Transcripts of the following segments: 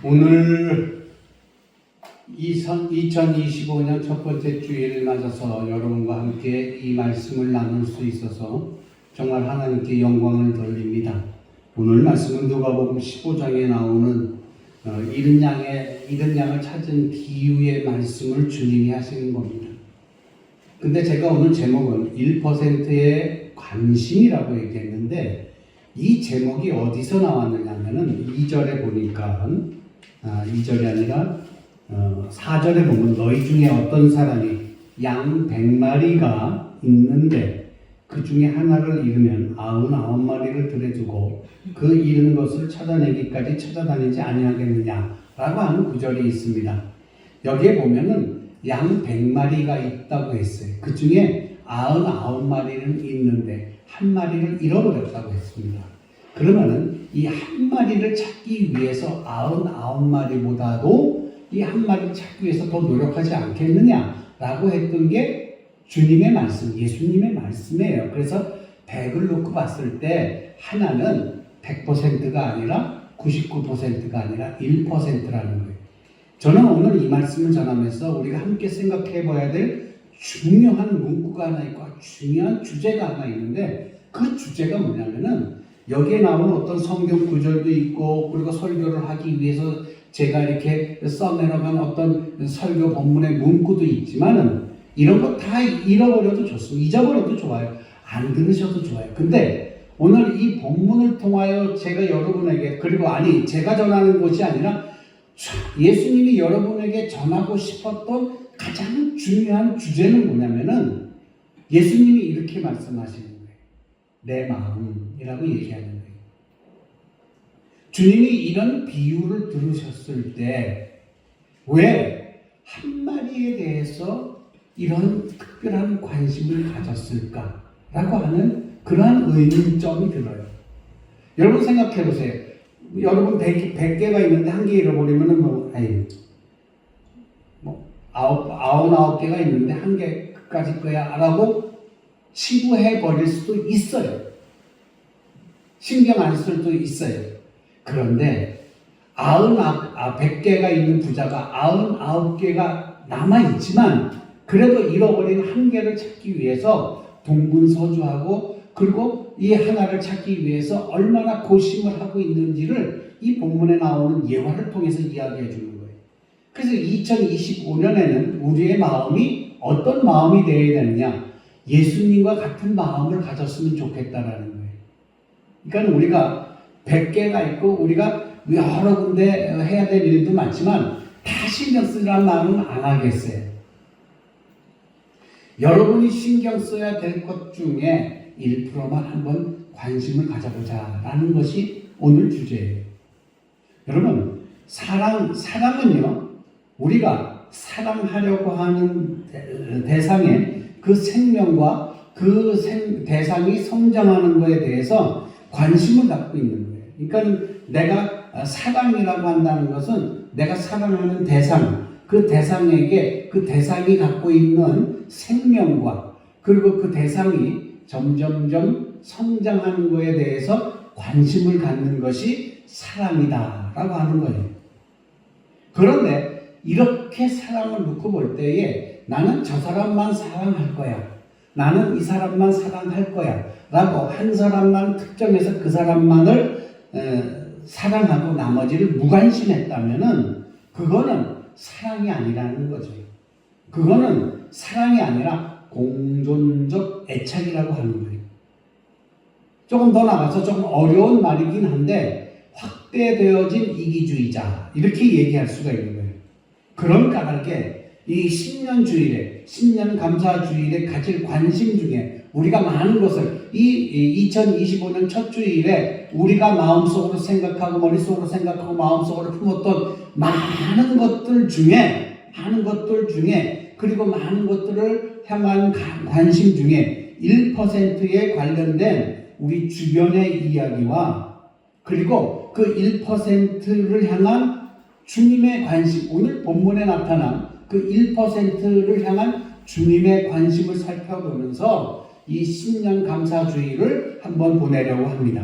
오늘 2025년 첫 번째 주일을 맞아서 여러분과 함께 이 말씀을 나눌 수 있어서 정말 하나님께 영광을 돌립니다. 오늘 말씀은 누가복음 15장에 나오는 잃은 양을 찾은 비유의 말씀을 주님이 하시는 겁니다. 근데 제가 오늘 제목은 1%의 관심이라고 얘기했는데 이 제목이 어디서 나왔느냐 하면은 2절에 보니까 2절이 아니라 4절에 보면 너희 중에 어떤 사람이 양 100마리가 있는데 그 중에 하나를 잃으면 99마리를 들여주고 그 잃은 것을 찾아내기까지 찾아다니지 아니하겠느냐라고 하는 구절이 있습니다. 여기에 보면은 양 100마리가 있다고 했어요. 그 중에 99마리는 있는데 한 마리를 잃어버렸다고 했습니다. 그러면은 이 한 마리를 찾기 위해서 99마리보다도 이 한 마리를 찾기 위해서 더 노력하지 않겠느냐라고 했던 게 주님의 말씀, 예수님의 말씀이에요. 그래서 100을 놓고 봤을 때 하나는 100%가 아니라 99%가 아니라 1%라는 거예요. 저는 오늘 이 말씀을 전하면서 우리가 함께 생각해 봐야 될 중요한 문구가 하나 있고 중요한 주제가 하나 있는데 그 주제가 뭐냐면은 여기에 나오는 어떤 성경 구절도 있고 그리고 설교를 하기 위해서 제가 이렇게 써내려간 어떤 설교 본문의 문구도 있지만은 이런 거 다 잃어버려도 좋습니다. 잊어버려도 좋아요. 안 들으셔도 좋아요. 근데 오늘 이 본문을 통하여 제가 여러분에게 그리고 제가 전하는 것이 아니라 예수님이 여러분에게 전하고 싶었던 가장 중요한 주제는 뭐냐면은 예수님이 이렇게 말씀하시는 거예요. 내 마음이라고 얘기하는 거예요. 주님이 이런 비유를 들으셨을 때 왜 한 마리에 대해서 이런 특별한 관심을 가졌을까라고 하는 그러한 의문점이 들어요. 여러분 생각해 보세요. 여러분 100개가 있는데 한 개 잃어버리면은 99개가 있는데 한 개 끝까지 거야 라고 치부해 버릴 수도 있어요. 신경 안 쓸 수도 있어요. 그런데 100개가 있는 부자가 99개가 남아있지만 그래도 잃어버린 한 개를 찾기 위해서 동분서주하고 그리고 이 하나를 찾기 위해서 얼마나 고심을 하고 있는지를 이 본문에 나오는 예화를 통해서 이야기해 주는 거예요. 그래서 2025년에는 우리의 마음이 어떤 마음이 되어야 되느냐? 예수님과 같은 마음을 가졌으면 좋겠다라는 거예요. 그러니까 우리가 100개가 있고 우리가 여러 군데 해야 될 일도 많지만 다 신경 쓰라는 말은 안 하겠어요. 여러분이 신경 써야 될 것 중에 1%만 한번 관심을 가져보자라는 것이 오늘 주제예요. 여러분, 사랑은요, 우리가 사랑하려고 하는 대상의 그 생명과 그 대상이 성장하는 것에 대해서 관심을 갖고 있는 거예요. 그러니까 내가 사랑이라고 한다는 것은 내가 사랑하는 대상, 그 대상에게 그 대상이 갖고 있는 생명과 그리고 그 대상이 점점점 성장하는 것에 대해서 관심을 갖는 것이 사랑이다라고 하는 거예요. 그런데 이렇게 사랑을 놓고 볼 때에 나는 저 사람만 사랑할 거야. 나는 이 사람만 사랑할 거야. 라고 한 사람만 특정해서 그 사람만을 사랑하고 나머지를 무관심했다면은 그거는 사랑이 아니라는 거죠. 그거는 사랑이 아니라 공존적 애착이라고 하는 거예요. 조금 더 나가서 조금 어려운 말이긴 한데 확대되어진 이기주의자 이렇게 얘기할 수가 있는 거예요. 그런 까닭에 이 신년주일에 신년감사주일에 가질 관심 중에 우리가 많은 것을 이 2025년 첫 주일에 우리가 마음속으로 생각하고 머릿속으로 생각하고 마음속으로 품었던 많은 것들 중에 그리고 많은 것들을 향한 관심 중에 1%에 관련된 우리 주변의 이야기와 그리고 그 1%를 향한 주님의 관심, 오늘 본문에 나타난 그 1%를 향한 주님의 관심을 살펴보면서 이 신년 감사주의를 한번 보내려고 합니다.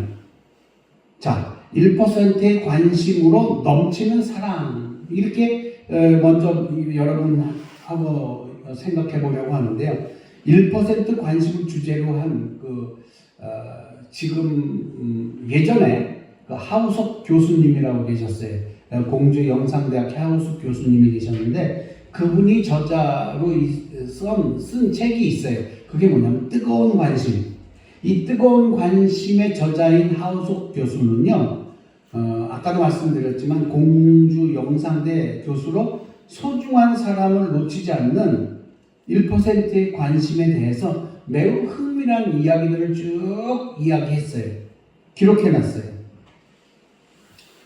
자, 1%의 관심으로 넘치는 사랑. 이렇게 먼저 여러분하고 생각해 보려고 하는데요. 1% 관심을 주제로 한 지금 예전에 하우석 교수님이라고 계셨어요. 공주 영상대학 하우석 교수님이 계셨는데 그분이 저자로 쓴 책이 있어요. 그게 뭐냐면 뜨거운 관심. 이 뜨거운 관심의 저자인 하우석 교수는요, 아까도 말씀드렸지만 공주 영상대 교수로 소중한 사람을 놓치지 않는 1%의 관심에 대해서 매우 흥미로운 이야기들을 쭉 이야기했어요. 기록해놨어요.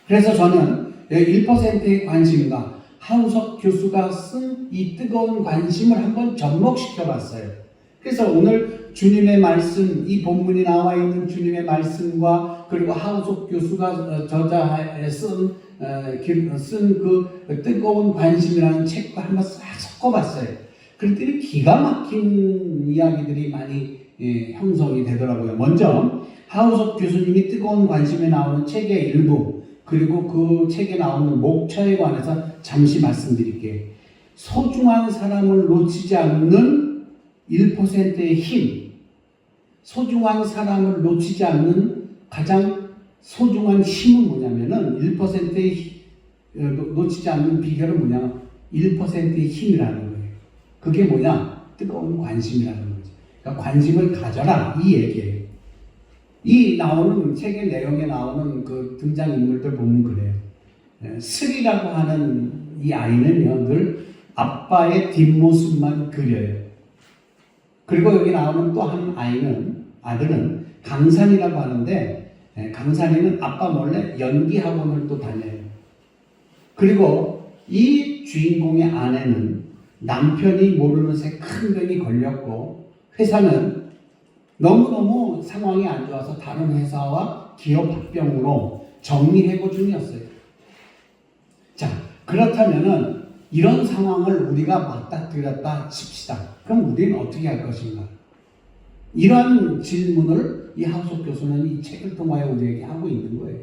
그래서 저는 1%의 관심과 하우석 교수가 쓴 이 뜨거운 관심을 한번 접목시켜 봤어요. 그래서 오늘 주님의 말씀, 이 본문이 나와 있는 주님의 말씀과 그리고 하우석 교수가 저자에 쓴 그 뜨거운 관심이라는 책과 한번 싹 섞어봤어요. 그랬더니 기가 막힌 이야기들이 많이 형성이 되더라고요. 먼저 하우석 교수님이 뜨거운 관심에 나오는 책의 일부, 그리고 그 책에 나오는 목차에 관해서 잠시 말씀드릴게요. 소중한 사람을 놓치지 않는 1%의 힘, 소중한 사람을 놓치지 않는 가장 소중한 힘은 뭐냐면은 1%의 놓치지 않는 비결은 뭐냐면 1%의 힘이라는 거예요. 그게 뭐냐? 뜨거운 관심이라는 거죠. 그러니까 관심을 가져라 이 얘기예요. 이 나오는 책의 내용에 나오는 그 등장인물들 보면 그래요. 슬이라고 하는 이 아이는요, 늘 아빠의 뒷모습만 그려요. 그리고 여기 나오는 또 한 아들은 강산이라고 하는데, 강산이는 아빠 몰래 연기 학원을 또 다녀요. 그리고 이 주인공의 아내는 남편이 모르는 새 큰 병이 걸렸고, 회사는 너무너무 상황이 안 좋아서 다른 회사와 기업 합병으로 정리해고 중이었어요. 자, 그렇다면은 이런 상황을 우리가 맞닥뜨렸다 칩시다. 그럼 우리는 어떻게 할 것인가? 이러한 질문을 이 하우석 교수는 이 책을 통하여 우리에게 하고 있는 거예요.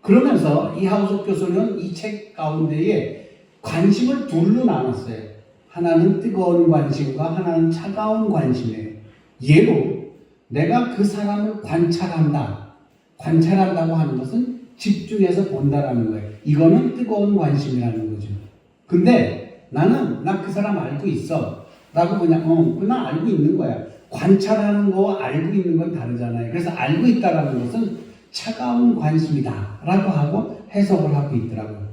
그러면서 이 하우석 교수는 이 책 가운데에 관심을 둘로 나눴어요. 하나는 뜨거운 관심과 하나는 차가운 관심이에요. 예로 내가 그 사람을 관찰한다고 하는 것은 집중해서 본다라는 거예요. 이거는 뜨거운 관심이라는 거죠. 근데 나 그 사람 알고 있어 라고 그냥 알고 있는 거야. 관찰하는 거와 알고 있는 건 다르잖아요. 그래서 알고 있다라는 것은 차가운 관심이다 라고 하고 해석을 하고 있더라고요.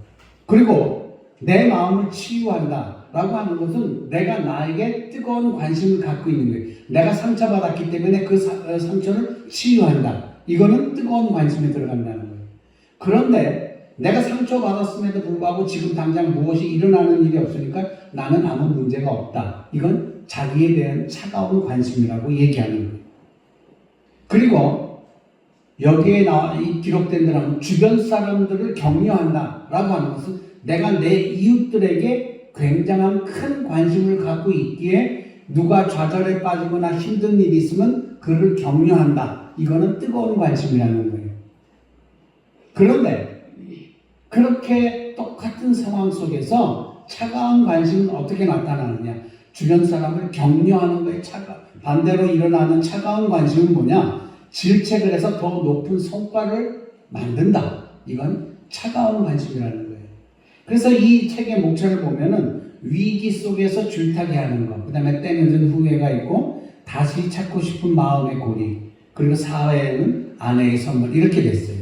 그리고 내 마음을 치유한다 라고 하는 것은 내가 나에게 뜨거운 관심을 갖고 있는 거예요. 내가 상처받았기 때문에 그 상처를 치유한다. 이거는 뜨거운 관심에 들어간다는 거예요. 그런데 내가 상처받았음에도 불구하고 지금 당장 무엇이 일어나는 일이 없으니까 나는 아무 문제가 없다. 이건 자기에 대한 차가운 관심이라고 얘기하는 거예요. 그리고 여기에 기록된 대로 주변 사람들을 격려한다 라고 하는 것은 내가 내 이웃들에게 굉장한 큰 관심을 갖고 있기에 누가 좌절에 빠지거나 힘든 일이 있으면 그를 격려한다. 이거는 뜨거운 관심이라는 거예요. 그런데 그렇게 똑같은 상황 속에서 차가운 관심은 어떻게 나타나느냐? 주변 사람을 격려하는 거에 반대로 일어나는 차가운 관심은 뭐냐? 질책을 해서 더 높은 성과를 만든다. 이건 차가운 관심이라는 거예요. 그래서 이 책의 목차를 보면은 위기 속에서 줄타기 하는 것, 그 다음에 때늦은 후회가 있고 다시 찾고 싶은 마음의 고리, 그리고 사회에는 아내의 선물 이렇게 됐어요.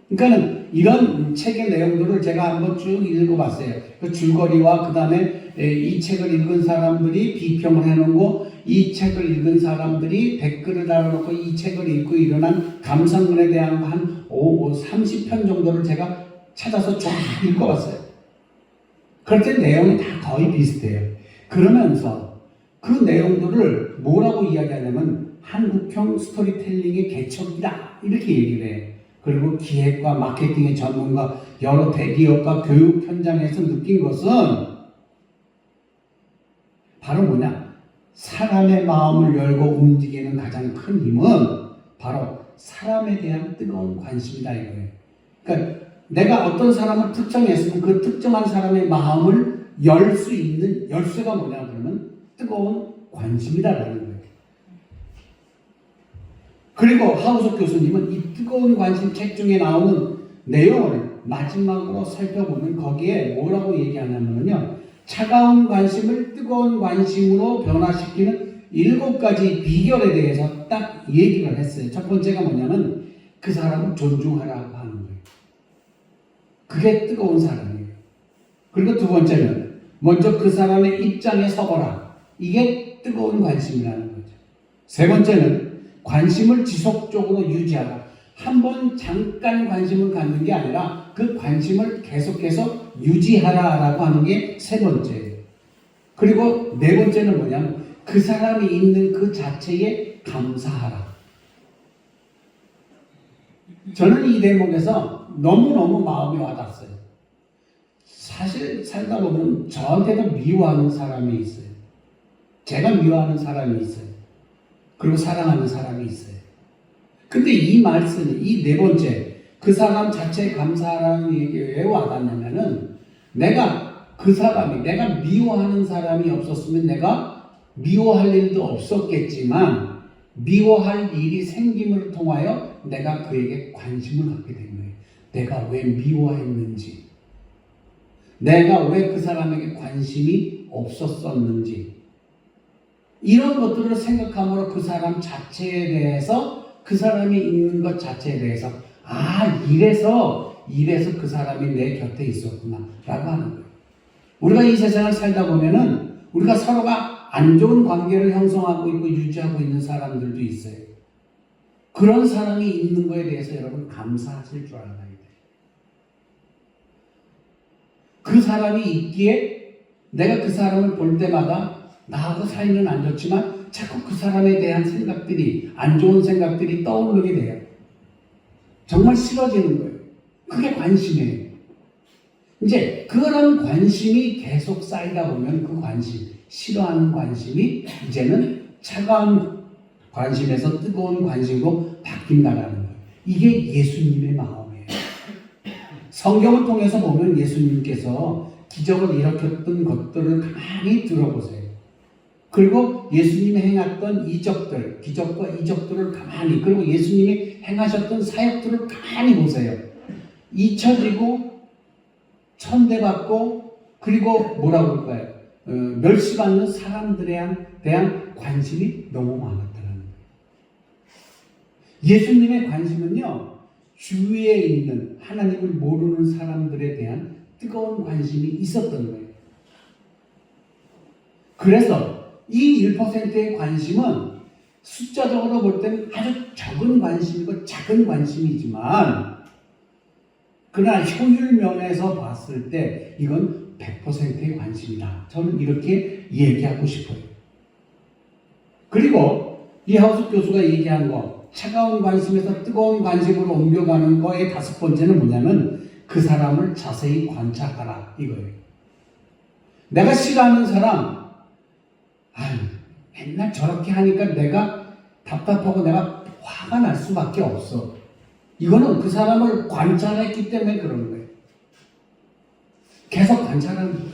그러니까는 이런 책의 내용들을 제가 한번 쭉 읽어봤어요. 그 줄거리와 그 다음에 이 책을 읽은 사람들이 비평을 해놓고 이 책을 읽은 사람들이 댓글을 달아놓고 이 책을 읽고 일어난 감상문에 대한 한 30편 정도를 제가 찾아서 쫙 읽어봤어요. 그럴 때 내용이 다 거의 비슷해요. 그러면서 그 내용들을 뭐라고 이야기하냐면 한국형 스토리텔링의 개척이다 이렇게 얘기를 해요. 그리고 기획과 마케팅의 전문가, 여러 대기업과 교육 현장에서 느낀 것은 바로 뭐냐? 사람의 마음을 열고 움직이는 가장 큰 힘은 바로 사람에 대한 뜨거운 관심이다 이거예요. 그러니까 내가 어떤 사람을 특정했으면 그 특정한 사람의 마음을 열 수 있는 열쇠가 뭐냐 그러면 뜨거운 관심이다라는 거예요. 그리고 하우석 교수님은 이 뜨거운 관심 책 중에 나오는 내용을 마지막으로 살펴보면 거기에 뭐라고 얘기하냐면요. 차가운 관심을 뜨거운 관심으로 변화시키는 7가지 비결에 대해서 딱 얘기를 했어요. 첫 번째가 뭐냐면 그 사람을 존중하라고 하는 거예요. 그게 뜨거운 사람이에요. 그리고 두 번째는 먼저 그 사람의 입장에 서거라. 이게 뜨거운 관심이라는 거죠. 세 번째는 관심을 지속적으로 유지하라. 한번 잠깐 관심을 갖는 게 아니라 그 관심을 계속해서 유지하라라고 하는 게 세 번째예요. 그리고 네 번째는 뭐냐면 그 사람이 있는 그 자체에 감사하라. 저는 이 대목에서 너무너무 마음이 와닿았어요. 사실 살다 보면 저한테도 미워하는 사람이 있어요. 제가 미워하는 사람이 있어요. 그리고 사랑하는 사람이 있어요. 근데 이 말씀이 이 네 번째 그 사람 자체에 감사하라는 얘기가 왜 와닿냐면은 내가 그 사람이 내가 미워하는 사람이 없었으면 내가 미워할 일도 없었겠지만 미워할 일이 생김을 통하여 내가 그에게 관심을 갖게 된 거예요. 내가 왜 미워했는지, 내가 왜 그 사람에게 관심이 없었었는지, 이런 것들을 생각함으로 그 사람 자체에 대해서, 그 사람이 있는 것 자체에 대해서 이래서 그 사람이 내 곁에 있었구나 라고 하는 거예요. 우리가 이 세상을 살다 보면은 우리가 서로가 안 좋은 관계를 형성하고 있고 유지하고 있는 사람들도 있어요. 그런 사람이 있는 거에 대해서 여러분 감사하실 줄 알아야 돼요. 그 사람이 있기에 내가 그 사람을 볼 때마다 나하고 사이는 안 좋지만 자꾸 그 사람에 대한 생각들이, 안 좋은 생각들이 떠오르게 돼요. 정말 싫어지는 거예요. 그게 관심이에요. 이제 그런 관심이 계속 쌓이다 보면 그 관심, 싫어하는 관심이 이제는 차가운 관심에서 뜨거운 관심으로 바뀐다는 거예요. 이게 예수님의 마음이에요. 성경을 통해서 보면 예수님께서 기적을 일으켰던 것들을 가만히 들어보세요. 그리고 예수님이 행했던 이적들, 기적과 이적들을 가만히, 그리고 예수님이 행하셨던 사역들을 가만히 보세요. 잊혀지고 천대받고 그리고 뭐라고 할까요? 멸시받는 사람들에 대한 관심이 너무 많았다는 거예요. 예수님의 관심은요, 주위에 있는 하나님을 모르는 사람들에 대한 뜨거운 관심이 있었던 거예요. 그래서 이 1%의 관심은 숫자적으로 볼 때는 아주 적은 관심이고 작은 관심이지만 그러나 효율 면에서 봤을 때 이건 100%의 관심이다. 저는 이렇게 얘기하고 싶어요. 그리고 이 하우스 교수가 얘기한 거, 차가운 관심에서 뜨거운 관심으로 옮겨가는 거의 5번째는 뭐냐면 그 사람을 자세히 관찰하라 이거예요. 내가 싫어하는 사람, 맨날 저렇게 하니까 내가 답답하고 내가 화가 날 수밖에 없어. 이거는 그 사람을 관찰했기 때문에 그런 거예요. 계속 관찰하는 거예요.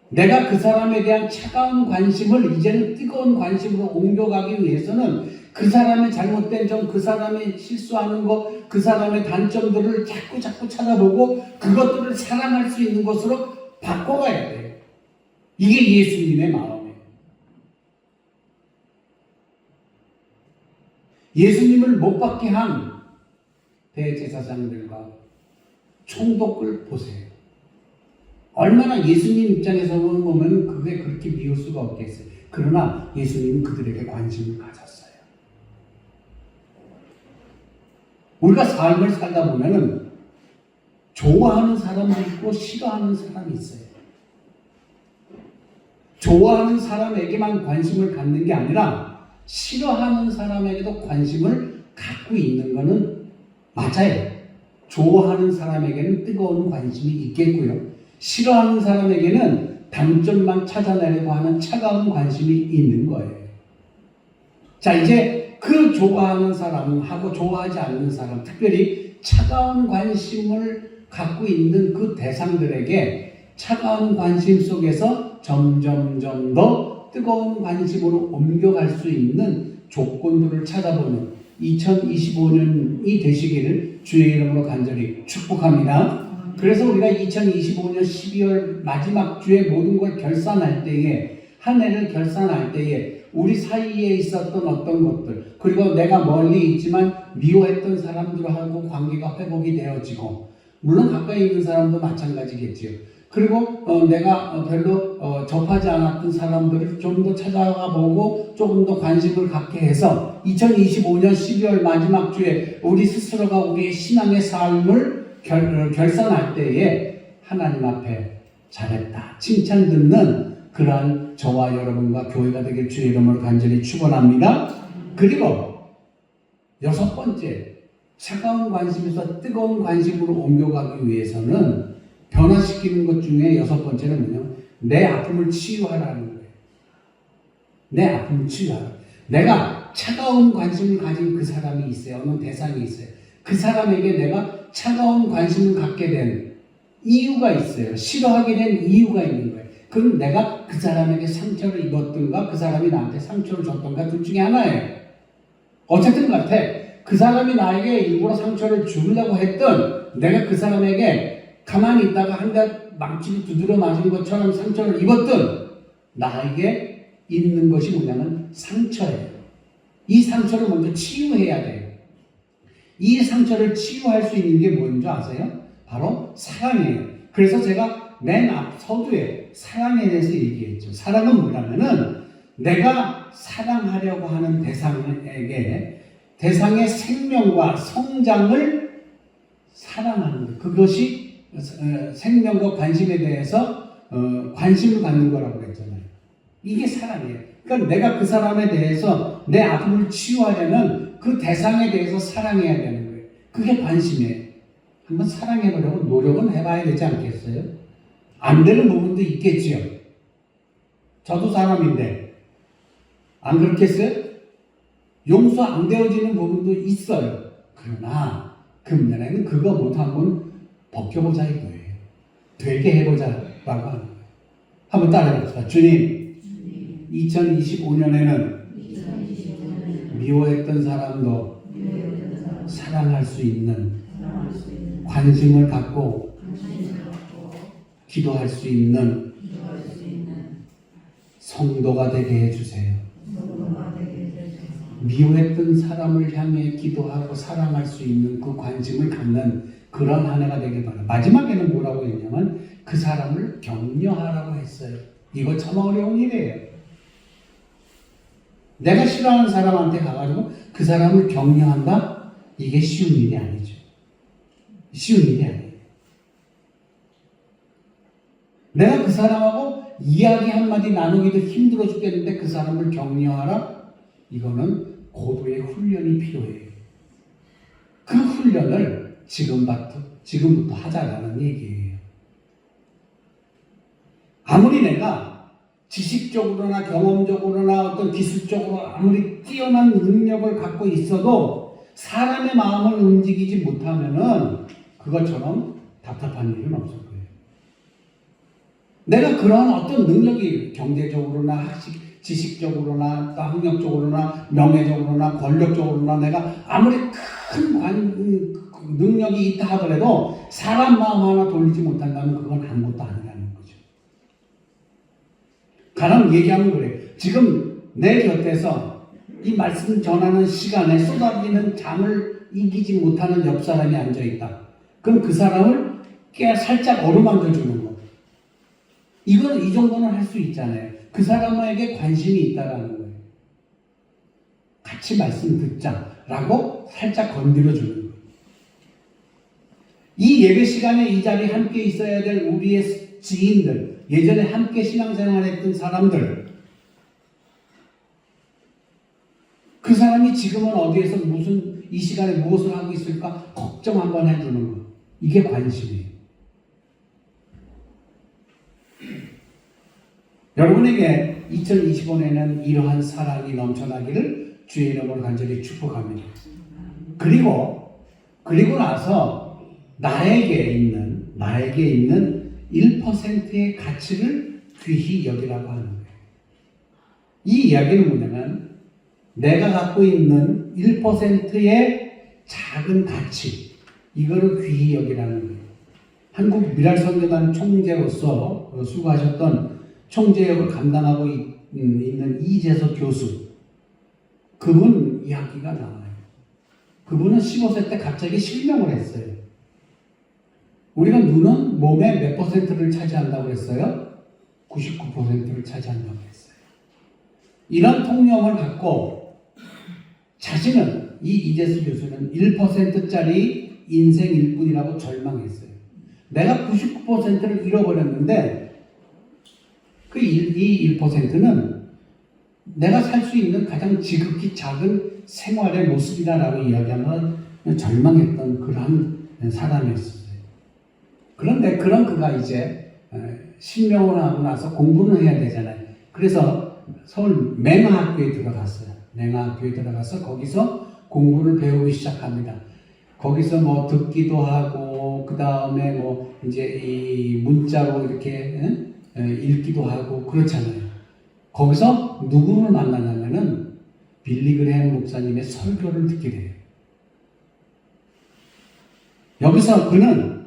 내가 그 사람에 대한 차가운 관심을 이제는 뜨거운 관심으로 옮겨가기 위해서는 그 사람의 잘못된 점, 그 사람의 실수하는 것, 그 사람의 단점들을 자꾸 찾아보고 그것들을 사랑할 수 있는 것으로 바꿔가야 돼요. 이게 예수님의 마음이에요. 예수님을 못 받게 한 대제사장들과 총독을 보세요. 얼마나 예수님 입장에서 보면 그게 그렇게 미울 수가 없겠어요. 그러나 예수님은 그들에게 관심을 가졌어요. 우리가 삶을 살다 보면은 좋아하는 사람이 있고 싫어하는 사람이 있어요. 좋아하는 사람에게만 관심을 갖는 게 아니라 싫어하는 사람에게도 관심을 갖고 있는 것은 맞아요. 좋아하는 사람에게는 뜨거운 관심이 있겠고요. 싫어하는 사람에게는 단점만 찾아내려고 하는 차가운 관심이 있는 거예요. 자, 이제 그 좋아하는 사람하고 좋아하지 않는 사람, 특별히 차가운 관심을 갖고 있는 그 대상들에게 차가운 관심 속에서 점점점 더 뜨거운 관심으로 옮겨갈 수 있는 조건들을 찾아보는 2025년이 되시기를 주의 이름으로 간절히 축복합니다. 그래서 우리가 2025년 12월 마지막 주에 모든 걸 결산할 때에, 한 해를 결산할 때에 우리 사이에 있었던 어떤 것들, 그리고 내가 멀리 있지만 미워했던 사람들하고 관계가 회복이 되어지고, 물론 가까이 있는 사람도 마찬가지겠지요. 그리고 내가 별로 접하지 않았던 사람들을 좀 더 찾아가 보고 조금 더 관심을 갖게 해서 2025년 12월 마지막 주에 우리 스스로가 우리의 신앙의 삶을 결산할 때에 하나님 앞에 잘했다, 칭찬 듣는 그러한 저와 여러분과 교회가 되길 주의 이름으로 간절히 축원합니다. 그리고 여섯 번째, 차가운 관심에서 뜨거운 관심으로 옮겨가기 위해서는 변화시키는 것 중에 여섯 번째는 뭐냐면 내 아픔을 치유하라는 거예요. 내 아픔을 치유하라. 내가 차가운 관심을 가진 그 사람이 있어요. 어느 대상이 있어요. 그 사람에게 내가 차가운 관심을 갖게 된 이유가 있어요. 싫어하게 된 이유가 있는 거예요. 그럼 내가 그 사람에게 상처를 입었던가 그 사람이 나한테 상처를 줬던가 둘 중에 하나예요. 어쨌든 같아. 그 사람이 나에게 일부러 상처를 주려고 했던, 내가 그 사람에게 가만히 있다가 한 대 망치를 두드려 맞은 것처럼 상처를 입었던, 나에게 있는 것이 뭐냐면 상처예요. 이 상처를 먼저 치유해야 돼요. 이 상처를 치유할 수 있는 게 뭔지 아세요? 바로 사랑이에요. 그래서 제가 맨 앞 서두에 사랑에 대해서 얘기했죠. 사랑은 뭐냐면은 내가 사랑하려고 하는 대상에게 대상의 생명과 성장을 사랑하는 것. 그것이 생명과 관심에 대해서 관심을 갖는 거라고 그랬잖아요. 이게 사랑이에요. 그러니까 내가 그 사람에 대해서 내 아픔을 치유하려면 그 대상에 대해서 사랑해야 되는 거예요. 그게 관심이에요. 한번 사랑해보려고 노력은 해봐야 되지 않겠어요? 안 되는 부분도 있겠지요. 저도 사람인데 안 그렇겠어요? 용서 안 되어지는 부분도 있어요. 그러나 금년에는 그거 못 한번 벗겨보자 이거예요. 되게 해보자라고 하는 거예요. 한번 따라해봅시다. 주님, 2025년에는 미워했던 사람도 사랑할 수 있는 관심을 갖고 기도할 수 있는 성도가 되게 해주세요. 미워했던 사람을 향해 기도하고 사랑할 수 있는 그 관심을 갖는 그런 한 해가 되길 바랍니다. 마지막에는 뭐라고 했냐면 그 사람을 격려하라고 했어요. 이거 참 어려운 일이에요. 내가 싫어하는 사람한테 가가지고 그 사람을 격려한다? 이게 쉬운 일이 아니죠. 쉬운 일이 아니에요. 내가 그 사람하고 이야기 한마디 나누기도 힘들어 죽겠는데 그 사람을 격려하라? 이거는 고도의 훈련이 필요해요. 그 훈련을 지금부터 하자라는 얘기예요. 아무리 내가 지식적으로나 경험적으로나 어떤 기술적으로 아무리 뛰어난 능력을 갖고 있어도 사람의 마음을 움직이지 못하면은 그것처럼 답답한 일은 없을 거예요. 내가 그러한 어떤 능력이 경제적으로나 지식적으로나 또 학력적으로나 명예적으로나 권력적으로나 내가 아무리 큰 능력이 있다 하더라도 사람 마음 하나 돌리지 못한다면 그건 아무것도 아니라는 거죠. 가령 얘기하면 그래요. 지금 내 곁에서 이 말씀 전하는 시간에 쏟아지는 잠을 이기지 못하는 옆 사람이 앉아있다. 그럼 그 사람을 살짝 어루만져 주는 거. 이거는 이 정도는 할 수 있잖아요. 그 사람에게 관심이 있다라는 거예요. 같이 말씀 듣자라고 살짝 건드려 주는 거예요. 이 예배 시간에 이 자리에 함께 있어야 될 우리의 지인들, 예전에 함께 신앙생활했던 사람들, 그 사람이 지금은 어디에서 이 시간에 무엇을 하고 있을까 걱정 한번 해주는 거. 이게 관심이에요. 여러분에게 2025년에는 이러한 사랑이 넘쳐나기를 주의 이름으로 간절히 축복합니다. 그리고 나서 나에게 있는 1%의 가치를 귀히 여기라고 하는 거예요. 이 이야기는 뭐냐면 내가 갖고 있는 1%의 작은 가치, 이거를 귀히 여기라는 거예요. 한국 미랄선교단 총재로서 수고하셨던 총재역을 감당하고 있는 이재석 교수, 그분 이야기가 나와요. 그분은 15세 때 갑자기 실명을 했어요. 우리가 눈은 몸의 몇 퍼센트를 차지한다고 했어요? 99%를 차지한다고 했어요. 이런 통념을 갖고 자신은, 이 이재수 교수는 1%짜리 인생일 뿐이라고 절망했어요. 내가 99%를 잃어버렸는데 이 1%는 내가 살 수 있는 가장 지극히 작은 생활의 모습이다라고 이야기하면 절망했던 그러한 사람이었어요. 그런데 그가 이제 신명을 하고 나서 공부를 해야 되잖아요. 그래서 서울 맹하학교에 들어갔어요. 맹하학교에 들어가서 거기서 공부를 배우기 시작합니다. 거기서 뭐 듣기도 하고, 그 다음에 뭐 이제 이 문자로 이렇게 읽기도 하고 그렇잖아요. 거기서 누구를 만나냐면은 빌리 그레이엄 목사님의 설교를 듣게 돼요. 여기서 그는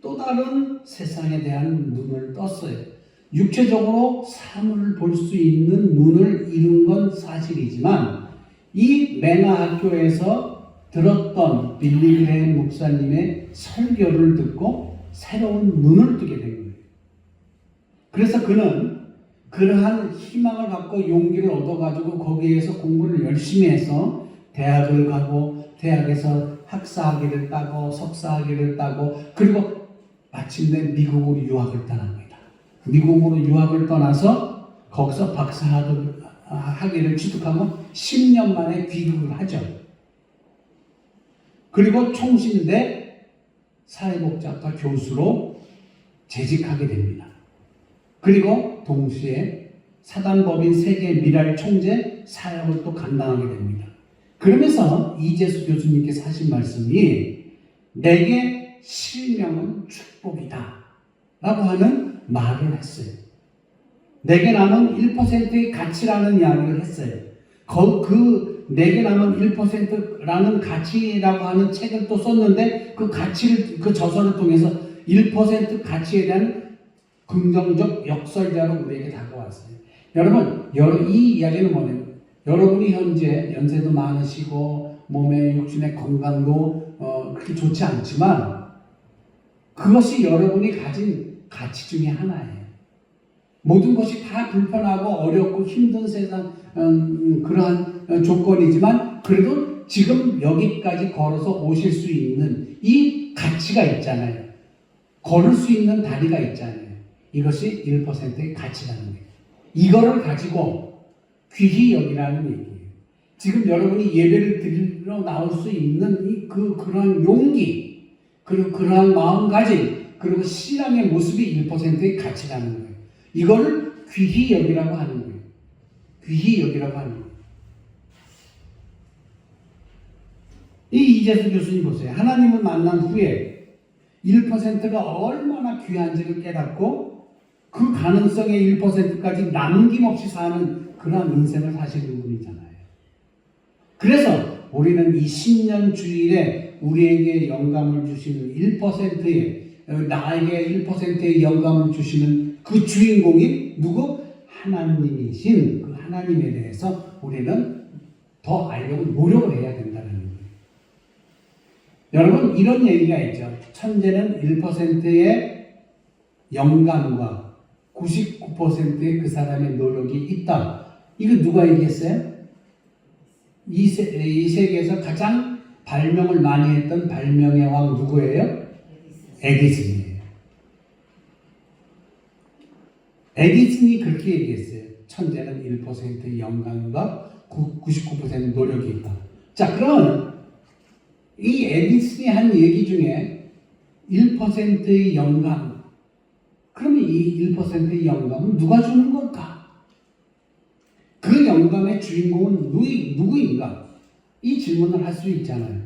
또 다른 세상에 대한 눈을 떴어요. 육체적으로 사물을 볼 수 있는 눈을 잃은 건 사실이지만 이 맹하학교에서 들었던 빌리 그레이엄 목사님의 설교를 듣고 새로운 눈을 뜨게 된 거예요. 그래서 그는 그러한 희망을 갖고 용기를 얻어가지고 거기에서 공부를 열심히 해서 대학을 가고, 대학에서 학사학위를 따고 석사학위를 따고, 그리고 마침내 미국으로 유학을 떠납니다. 미국으로 유학을 떠나서 거기서 박사학위를 취득하고 10년 만에 귀국을 하죠. 그리고 총신대 사회복지학과 교수로 재직하게 됩니다. 그리고 동시에 사단법인 세계 미랄 총재 사역을 또 감당하게 됩니다. 그러면서 이재수 교수님께서 하신 말씀이 내게 실명은 축복이다 라고 하는 말을 했어요. 내게 남은 1%의 가치라는 이야기를 했어요. 내게 남은 1%라는 가치라고 하는 책을 또 썼는데 그 가치를, 그 저서를 통해서 1% 가치에 대한 긍정적 역설자로 우리에게 다가왔어요. 여러분, 이 이야기는 뭐냐면 여러분이 현재 연세도 많으시고 몸의 육신의 건강도 그렇게 좋지 않지만 그것이 여러분이 가진 가치 중에 하나예요. 모든 것이 다 불편하고 어렵고 힘든 세상 그러한 조건이지만 그래도 지금 여기까지 걸어서 오실 수 있는 이 가치가 있잖아요. 걸을 수 있는 다리가 있잖아요. 이것이 1%의 가치라는 거예요. 이거를 가지고 귀히 여기라는 얘기예요. 지금 여러분이 예배를 드리러 나올 수 있는 그러한 용기, 그리고 그러한 마음가짐, 그리고 신앙의 모습이 1%의 가치라는 거예요. 이거를 귀히 여기라고 하는 거예요. 귀히 여기라고 하는 거예요. 이 이재수 교수님 보세요. 하나님을 만난 후에 1%가 얼마나 귀한지를 깨닫고 그 가능성의 1%까지 남김없이 사는 그런 인생을 사시는 분이잖아요. 그래서 우리는 이 신년 주일에 우리에게 영감을 주시는 1%의 나에게 1%의 영감을 주시는 그 주인공이 누구? 하나님이신 그 하나님에 대해서 우리는 더 알려고 노력을 해야 된다는 거예요. 여러분, 이런 얘기가 있죠. 천재는 1%의 영감과 99%의 그 사람의 노력이 있다. 이거 누가 얘기했어요? 이 세계에서 가장 발명을 많이 했던 발명의 왕 누구예요? 에디슨이에요. 에디슨이 그렇게 얘기했어요. 천재는 1%의 영감과 99%의 노력이 있다. 자, 그럼 이 에디슨이 한 얘기 중에 1%의 영감, 그러면 이 1%의 영감은 누가 주는 걸까? 그 그 영감의 주인공은 누구인가? 이 질문을 할 수 있잖아요.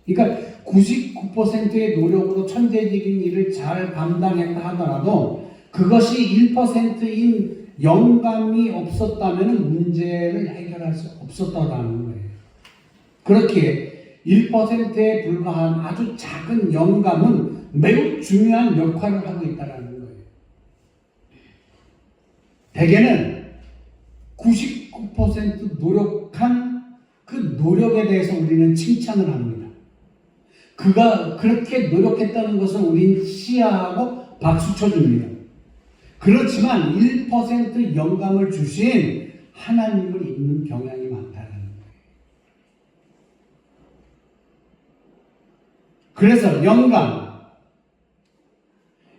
그러니까 99%의 노력으로 천재적인 일을 잘 감당했다 하더라도 그것이 1%인 영감이 없었다면 문제를 해결할 수 없었다는 거예요. 그렇게 1%에 불과한 아주 작은 영감은 매우 중요한 역할을 하고 있다는 거예요. 대개는 99% 노력한 그 노력에 대해서 우리는 칭찬을 합니다. 그가 그렇게 노력했다는 것을 우리는 시야하고 박수 쳐줍니다. 그렇지만 1% 영감을 주신 하나님을 잊는 경향이 많다는 거예요. 그래서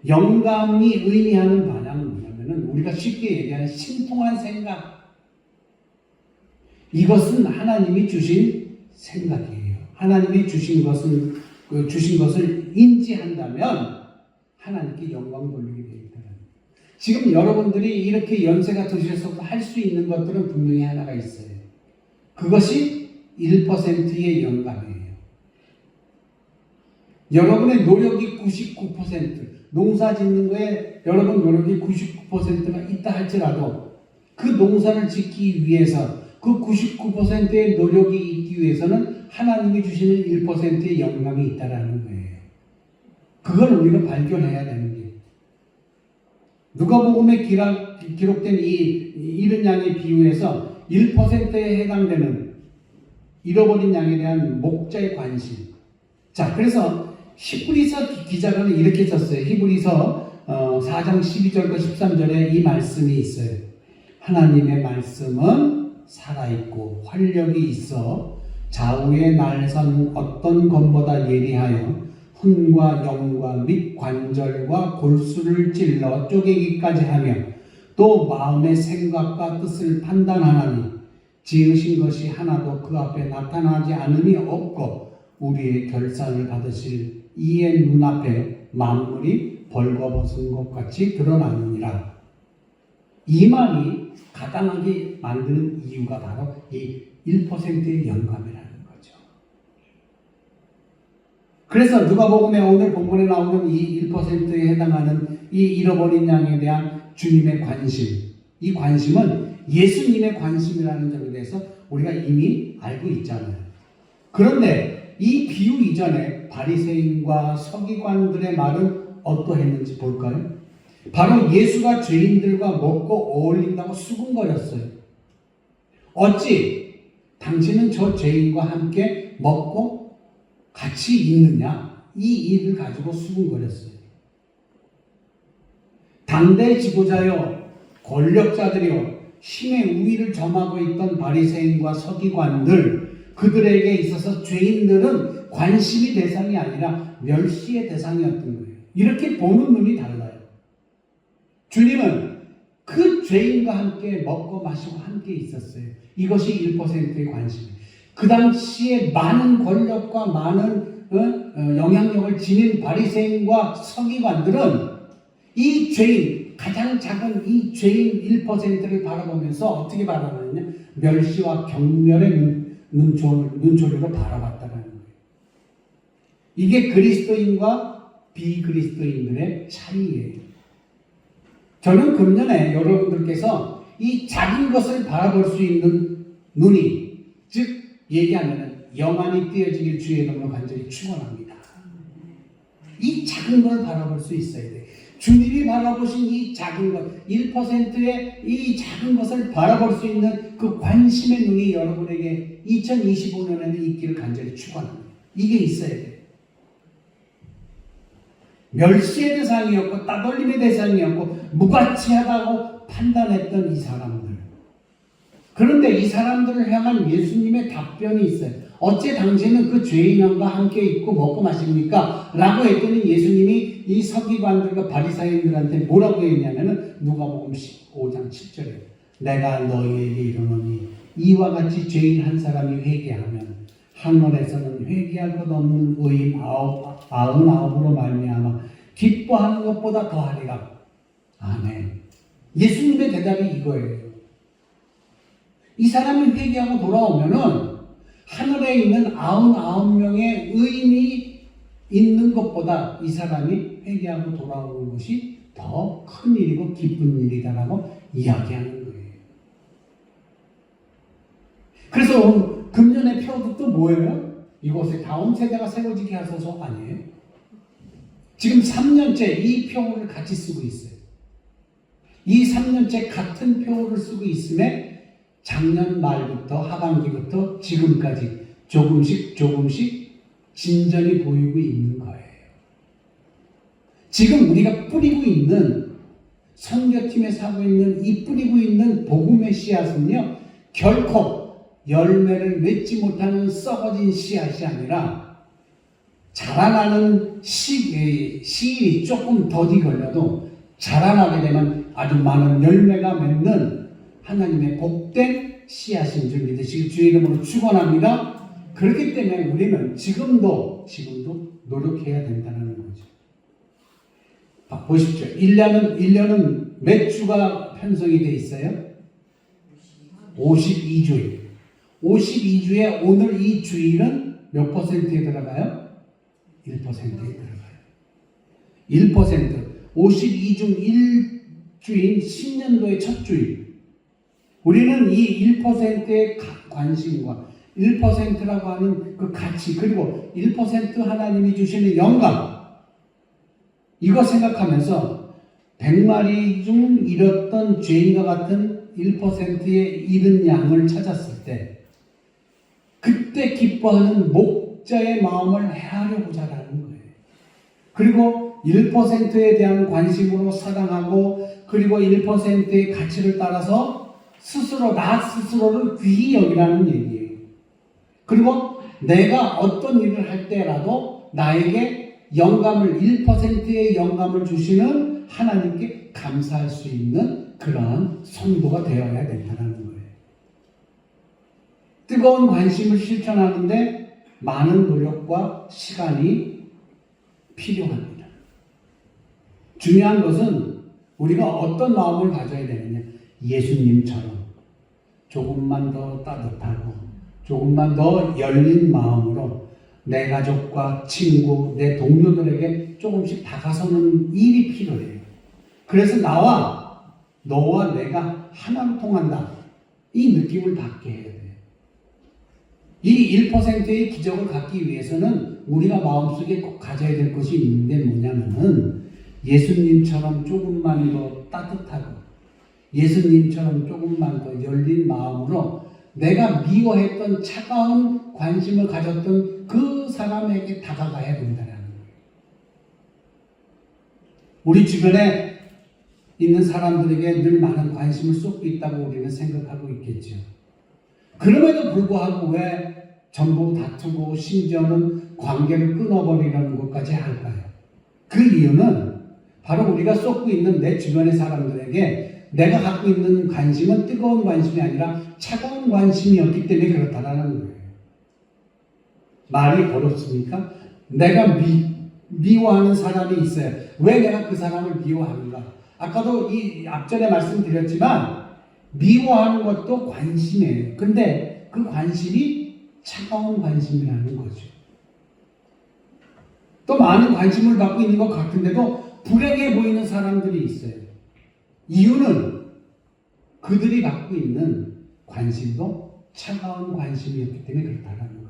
영감이 의미하는 반향은 뭐냐면은 우리가 쉽게 얘기하는 신통한 생각. 이것은 하나님이 주신 생각이에요. 하나님이 주신 것을 인지한다면 하나님께 영광 돌리게 되어 있다. 지금 여러분들이 이렇게 연세가 드셔서 할 수 있는 것들은 분명히 하나가 있어요. 그것이 1%의 영감이에요. 여러분의 노력이 99%, 농사 짓는 거에 여러분 노력이 99%가 있다 할지라도 그 농사를 짓기 위해서 그 99%의 노력이 있기 위해서는 하나님이 주시는 1%의 영감이 있다라는 거예요. 그걸 우리는 발견해야 되는 거예요. 누가복음에 기록된 이 잃은 양의 비유에서 1%에 해당되는 잃어버린 양에 대한 목자의 관심. 자, 그래서 히브리서 기자는 이렇게 썼어요. 히브리서 4장 12절과 13절에 이 말씀이 있어요. 하나님의 말씀은 살아있고 활력이 있어 좌우의 날선 어떤 검보다 예리하여 혼과 영과 및 관절과 골수를 찔러 쪼개기까지 하며 또 마음의 생각과 뜻을 판단하나니 지으신 것이 하나도 그 앞에 나타나지 않음이 없고 우리의 결산을 받으실 이의 눈앞에 만물이 벌거벗은 것 같이 드러나느니라. 이 말이 가당하게 만드는 이유가 바로 이 1%의 영감이라는 거죠. 그래서 누가복음에 오늘 본문에 나오는 이 1%에 해당하는 이 잃어버린 양에 대한 주님의 관심, 이 관심은 예수님의 관심이라는 점에 대해서 우리가 이미 알고 있잖아요. 그런데 이 비유 이전에 바리새인과 서기관들의 말은 어떠했는지 볼까요? 바로 예수가 죄인들과 먹고 어울린다고 수군거렸어요. 어찌 당신은 저 죄인과 함께 먹고 같이 있느냐? 이 일을 가지고 수군거렸어요. 당대 지도자여 권력자들이여 힘의 우위를 점하고 있던 바리새인과 서기관들, 그들에게 있어서 죄인들은 관심의 대상이 아니라 멸시의 대상이었던 거예요. 이렇게 보는 눈이 달라요. 주님은 그 죄인과 함께 먹고 마시고 함께 있었어요. 이것이 1%의 관심이에요. 그 당시에 많은 권력과 많은 영향력을 지닌 바리새인과 서기관들은 이 죄인, 가장 작은 이 죄인 1%를 바라보면서 어떻게 바라보느냐? 멸시와 경멸의 눈초리로 바라봤다는 거예요. 이게 그리스도인과 비그리스도인들의 차이예요. 저는 금년에 여러분들께서 이 작은 것을 바라볼 수 있는 눈이, 즉 얘기하면 영안이 띄어지길 주의 이름으로 간절히 축원합니다. 이 작은 걸 바라볼 수 있어야 돼. 주님이 바라보신 이 작은 것, 1%의 이 작은 것을 바라볼 수 있는 그 관심의 눈이 여러분에게 2025년에는 있기를 간절히 축원합니다. 이게 있어야 돼. 멸시의 대상이었고 따돌림의 대상이었고 무가치하다고 판단했던 이 사람들. 그런데 이 사람들을 향한 예수님의 답변이 있어요. 어째 당신은 그 죄인과 함께 있고 먹고 마십니까? 라고 했더니 예수님이 이 서기관들과 바리사인들한테 뭐라고 했냐면은 누가복음 15장 10절에 내가 너희에게 이르노니 이와 같이 죄인 한 사람이 회개하면 하늘에서는 회개할 것 없는 의인 99으로 말미암아 기뻐하는 것보다 더하리라. 아멘. 예수님의 대답이 이거예요. 이 사람이 회개하고 돌아오면은 하늘에 있는 99명의 의인이 있는 것보다 이 사람이 회개하고 돌아오는 것이 더 큰 일이고 기쁜 일이다라고 이야기하는 거예요. 그래서 오늘 금년의 표도 또 뭐예요? 이곳에 다음 세대가 세워지게 하소서 아니에요? 지금 3년째 이 표를 같이 쓰고 있어요. 이 3년째 같은 표를 쓰고 있음에 작년 말부터 하반기부터 지금까지 조금씩 진전이 보이고 있는 거예요. 지금 우리가 뿌리고 있는 선교팀에서 하고 있는 이 뿌리고 있는 복음의 씨앗은요, 결코 열매를 맺지 못하는 썩어진 씨앗이 아니라 자라나는 시일이 조금 더디 걸려도 자라나게 되면 아주 많은 열매가 맺는 하나님의 복된 씨앗인 줄 믿으시길 주의 이름으로 축원합니다. 그렇기 때문에 우리는 지금도 노력해야 된다는 거죠. 보십시오. 1년은 몇 주가 편성이 되어 있어요? 52주일. 52주에 오늘 이 주일은 몇 퍼센트에 들어가요? 1%에 들어가요. 1%. 52중 1주인 신년도의 첫 주일. 우리는 이 1%의 관심과 1%라고 하는 그 가치, 그리고 1% 하나님이 주시는 영감, 이거 생각하면서 100마리 중 잃었던 죄인과 같은 1%의 잃은 양을 찾았을 때 그때 기뻐하는 목자의 마음을 헤아려보자 하는 거예요. 그리고 1%에 대한 관심으로 사랑하고, 그리고 1%의 가치를 따라서 나 스스로를 귀히 여기라는 얘기예요. 그리고 내가 어떤 일을 할 때라도 나에게 1%의 영감을 주시는 하나님께 감사할 수 있는 그러한 성도가 되어야 된다는 거예요. 뜨거운 관심을 실천하는데 많은 노력과 시간이 필요합니다. 중요한 것은 우리가 어떤 마음을 가져야 되느냐. 예수님처럼 조금만 더 따뜻하고 조금만 더 열린 마음으로 내 가족과 친구, 내 동료들에게 조금씩 다가서는 일이 필요해요. 그래서 너와 내가 하나로 통한다. 이 느낌을 받게 해야 돼요. 이 1%의 기적을 갖기 위해서는 우리가 마음속에 꼭 가져야 될 것이 있는데 뭐냐면은 예수님처럼 조금만 더 따뜻하고 예수님처럼 조금만 더 열린 마음으로 내가 미워했던 차가운 관심을 가졌던 그 사람에게 다가가야 된다는 거예요. 우리 주변에 있는 사람들에게 늘 많은 관심을 쏟고 있다고 우리는 생각하고 있겠죠. 그럼에도 불구하고 왜 전부 다투고 심지어는 관계를 끊어버리는 것까지 할까요? 그 이유는 바로 우리가 쏟고 있는 내 주변의 사람들에게 내가 갖고 있는 관심은 뜨거운 관심이 아니라 차가운 관심이었기 때문에 그렇다라는 거예요. 말이 어렵습니까? 내가 미워하는 사람이 있어요. 왜 내가 그 사람을 미워하는가? 아까도 이 앞전에 말씀드렸지만 미워하는 것도 관심이에요. 근데 그 관심이 차가운 관심이라는 거죠. 또 많은 관심을 갖고 있는 것 같은데도 불행해 보이는 사람들이 있어요. 이유는 그들이 갖고 있는 관심도 차가운 관심이었기 때문에 그렇다는 거예요.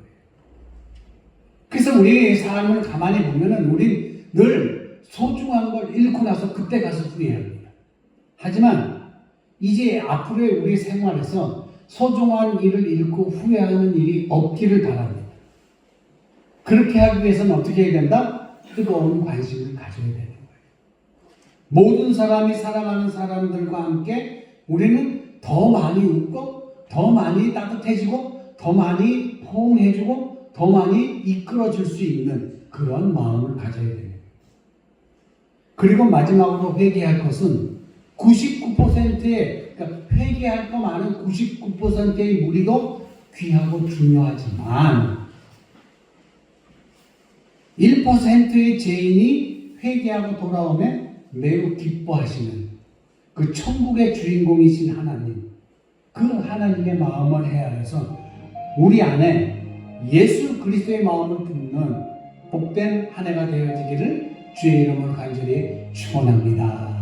그래서 우리의 삶을 가만히 보면은 우리 늘 소중한 걸 잃고 나서 그때 가서 후회합니다. 하지만 이제 앞으로의 우리 생활에서 소중한 일을 잃고 후회하는 일이 없기를 바랍니다. 그렇게 하기 위해서는 어떻게 해야 된다? 뜨거운 관심을 가져야 되는 거예요. 모든 사람이 사랑하는 사람들과 함께 우리는 더 많이 웃고 더 많이 따뜻해지고 더 많이 포옹해주고 더 많이 이끌어줄 수 있는 그런 마음을 가져야 됩니다. 그리고 마지막으로 회개할 것은 99%의 그러니까 회개할 거 많은 99%의 무리도 귀하고 중요하지만 1%의 죄인이 회개하고 돌아오면 매우 기뻐하시는 그 천국의 주인공이신 하나님, 그 하나님의 마음을 헤아려서 우리 안에 예수 그리스도의 마음을 품는 복된 한 해가 되어지기를 주의 이름으로 간절히 축원합니다.